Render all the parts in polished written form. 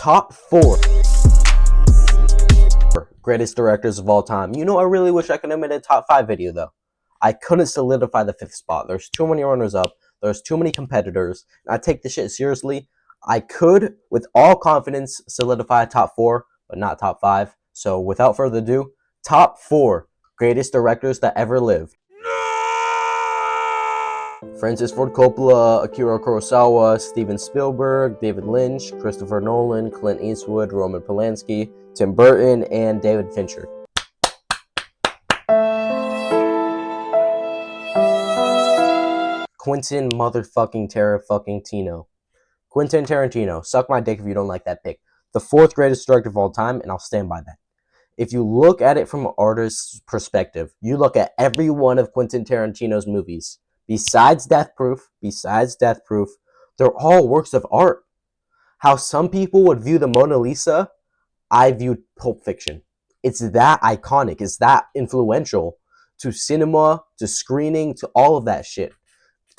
top 4 greatest directors of all time. You know, I really wish I could have made a top 5 video though. I couldn't solidify the 5th spot. There's too many runners up. There's too many competitors. I take this shit seriously. I could, with all confidence, solidify top 4, but not top 5. So without further ado, top 4 greatest directors that ever lived. Francis Ford Coppola, Akira Kurosawa, Steven Spielberg, David Lynch, Christopher Nolan, Clint Eastwood, Roman Polanski, Tim Burton, and David Fincher. Quentin motherfucking Tarantino. Quentin Tarantino. Suck my dick if you don't like that pick. The 4th greatest director of all time, and I'll stand by that. If you look at it from an artist's perspective, you look at every one of Quentin Tarantino's movies, besides Death Proof, they're all works of art. How some people would view the Mona Lisa, I viewed Pulp Fiction. It's that iconic, it's that influential to cinema, to screening, to all of that shit.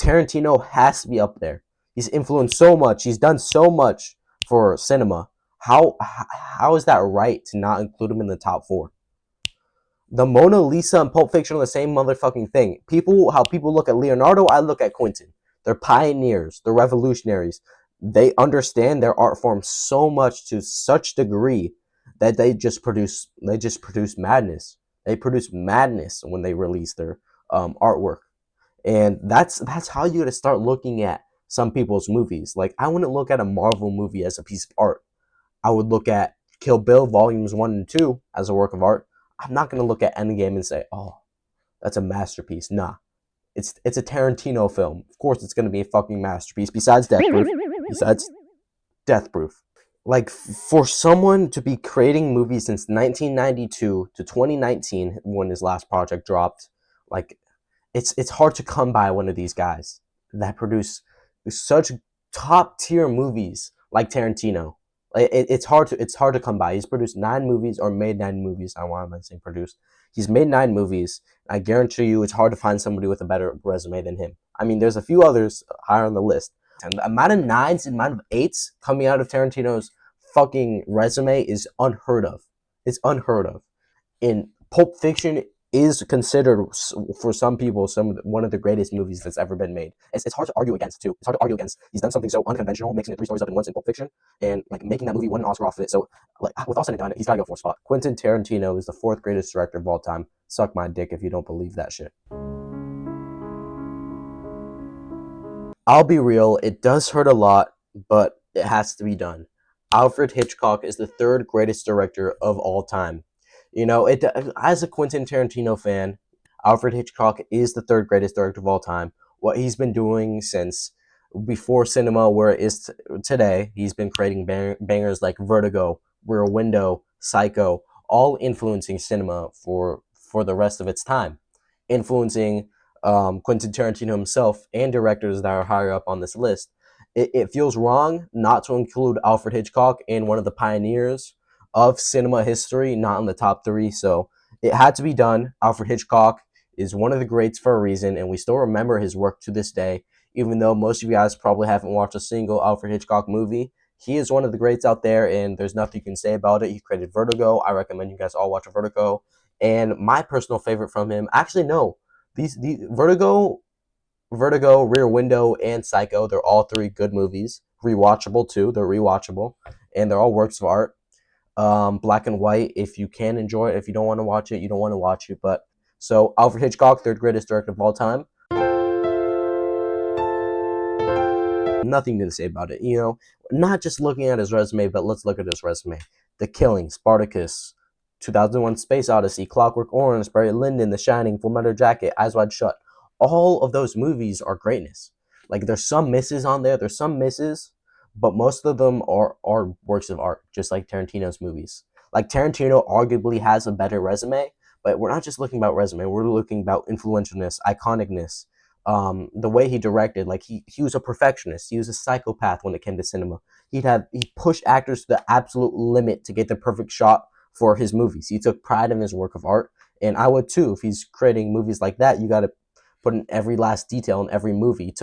Tarantino has to be up there. He's influenced so much, he's done so much for cinema. How is that right to not include him in the top 4? The Mona Lisa and Pulp Fiction are the same motherfucking thing. How people look at Leonardo, I look at Quentin. They're pioneers. They're revolutionaries. They understand their art form so much, to such degree, that they just produce madness. They produce madness when they release their artwork. And that's how you got to start looking at some people's movies. Like, I wouldn't look at a Marvel movie as a piece of art. I would look at Kill Bill Volumes 1 and 2 as a work of art. I'm not going to look at Endgame and say, oh, that's a masterpiece. Nah. It's a Tarantino film. Of course it's going to be a fucking masterpiece, besides Death Proof. Like, for someone to be creating movies since 1992 to 2019, when his last project dropped, like, it's hard to come by one of these guys that produce such top-tier movies like Tarantino. It's hard to come by. He's produced 9 movies, or made 9 movies. Why am I saying produced? He's made 9 movies. I guarantee you it's hard to find somebody with a better resume than him. I mean, there's a few others higher on the list. And the amount of 9s and amount of 8s coming out of Tarantino's fucking resume is unheard of. It's unheard of. In Pulp Fiction is considered, for some people, one of the greatest movies that's ever been made. It's hard to argue against, too. It's hard to argue against. He's done something so unconventional, mixing it 3 stories up in once in Pulp Fiction, and like making that movie win an Oscar off of it. So, like, with all said and done, he's got to go 4th spot. Quentin Tarantino is the 4th greatest director of all time. Suck my dick if you don't believe that shit. I'll be real, it does hurt a lot, but it has to be done. Alfred Hitchcock is the 3rd greatest director of all time. You know, as a Quentin Tarantino fan, Alfred Hitchcock is the 3rd greatest director of all time. What he's been doing since before cinema where it is today, he's been creating bangers like Vertigo, Rear Window, Psycho, all influencing cinema for the rest of its time. Influencing Quentin Tarantino himself and directors that are higher up on this list. It feels wrong not to include Alfred Hitchcock in one of the pioneers of cinema history, not in the top 3, so it had to be done. Alfred Hitchcock is one of the greats for a reason, and we still remember his work to this day, even though most of you guys probably haven't watched a single Alfred Hitchcock movie. He is one of the greats out there, and there's nothing you can say about it. He created Vertigo. I recommend you guys all watch Vertigo. And my personal favorite from him, actually no, these Vertigo, Rear Window, and Psycho, they're all 3 good movies. Rewatchable too, they're rewatchable, and they're all works of art. Black and white, if you can enjoy it. If you don't want to watch it, you don't want to watch it. But so Alfred Hitchcock, 3rd greatest director of all time. Nothing to say about it, you know. Not just looking at his resume, but let's look at his resume. The Killing, Spartacus, 2001 Space Odyssey, Clockwork Orange, Barry Lyndon, The Shining, Full Metal Jacket, Eyes Wide Shut. All of those movies are greatness. Like, there's some misses on there. But most of them are works of art, just like Tarantino's movies. Like, Tarantino arguably has a better resume, but we're not just looking about resume. We're looking about influentialness, iconicness, the way he directed. Like, he was a perfectionist. He was a psychopath when it came to cinema. He pushed actors to the absolute limit to get the perfect shot for his movies. He took pride in his work of art, and I would too. If he's creating movies like that, you got to put in every last detail in every movie.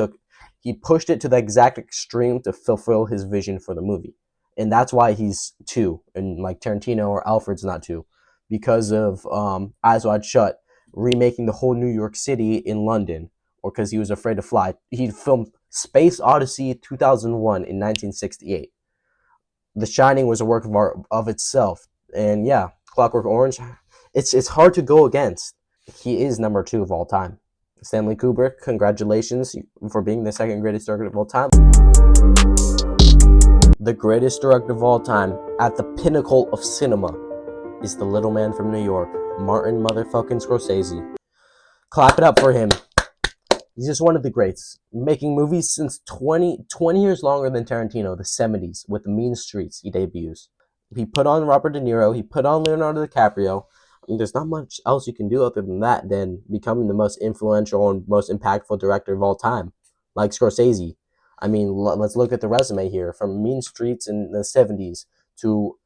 He pushed it to the exact extreme to fulfill his vision for the movie. and that's why he's two, and like Tarantino or Alfred's not two, because of Eyes Wide Shut, remaking the whole New York City in London, or because he was afraid to fly. He filmed Space Odyssey 2001 in 1968. The Shining was a work of art of itself, and yeah, Clockwork Orange, it's hard to go against. He is number two of all time. Stanley Kubrick, congratulations for being the second greatest director of all time. The greatest director of all time, at the pinnacle of cinema, is the little man from New York, Martin motherfucking Scorsese. Clap it up for him. He's just one of the greats, making movies since 20 years longer than Tarantino, the 70s, with Mean Streets he debuts. He put on Robert De Niro, he put on Leonardo DiCaprio. I mean, there's not much else you can do other than that than becoming the most influential and most impactful director of all time, like Scorsese. I mean, let's look at the resume here. From Mean Streets in the 70s to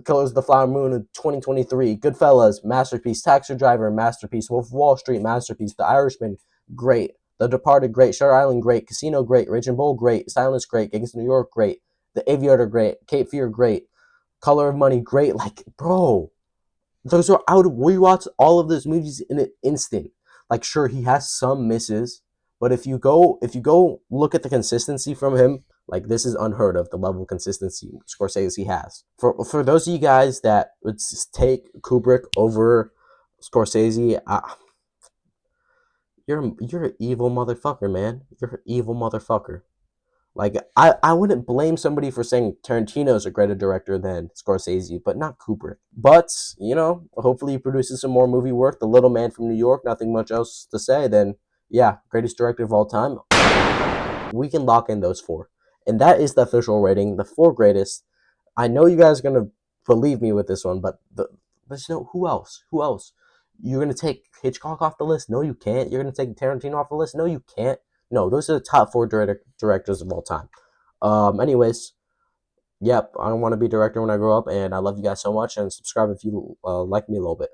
Killers of the Flower Moon of 2023, Goodfellas, masterpiece, Taxi Driver, masterpiece, Wolf of Wall Street, masterpiece, The Irishman, great, The Departed, great, Shutter Island, great, Casino, great, Raging Bull, great, Silence, great, Gangs of New York, great, The Aviator, great, Cape Fear, great, Color of Money, great. Like, bro, those are out. We watch all of those movies in an instant. Like, sure, he has some misses, but if you go look at the consistency from him, like, this is unheard of. The level of consistency Scorsese has. For those of you guys that would take Kubrick over Scorsese, you're an evil motherfucker, man. You're an evil motherfucker. Like, I wouldn't blame somebody for saying Tarantino's a greater director than Scorsese, but not Kubrick. But, hopefully he produces some more movie work. The Little Man from New York, nothing much else to say. Then, yeah, greatest director of all time. We can lock in those four. And that is the official rating, the four greatest. I know you guys are going to believe me with this one, but there's who else? Who else? You're going to take Hitchcock off the list? No, you can't. You're going to take Tarantino off the list? No, you can't. No, those are the top four directors of all time. Anyways, yep, I don't want to be a director when I grow up, and I love you guys so much, and subscribe if you like me a little bit.